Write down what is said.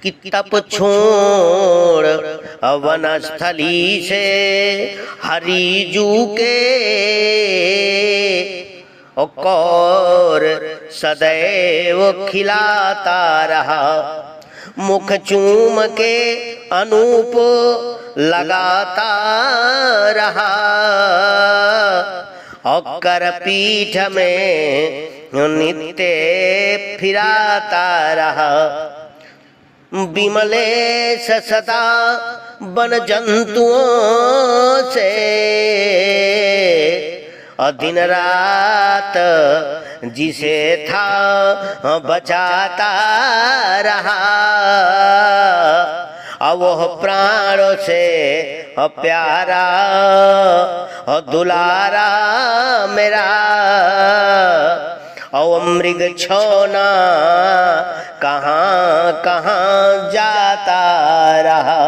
कि तप छोड़ वनस्थली से हरिजू के और सदैव खिलाता रहा। मुख चूम के अनूप लगाता रहा और कर पीठ में नित्य फिराता रहा। विमलेश सदा वन जंतुओं से और दिन रात जिसे था बचाता रहा। और वह प्राणों से प्यारा और दुलारा मेरा और मृग छोना कहाँ कहाँ जाता रहा।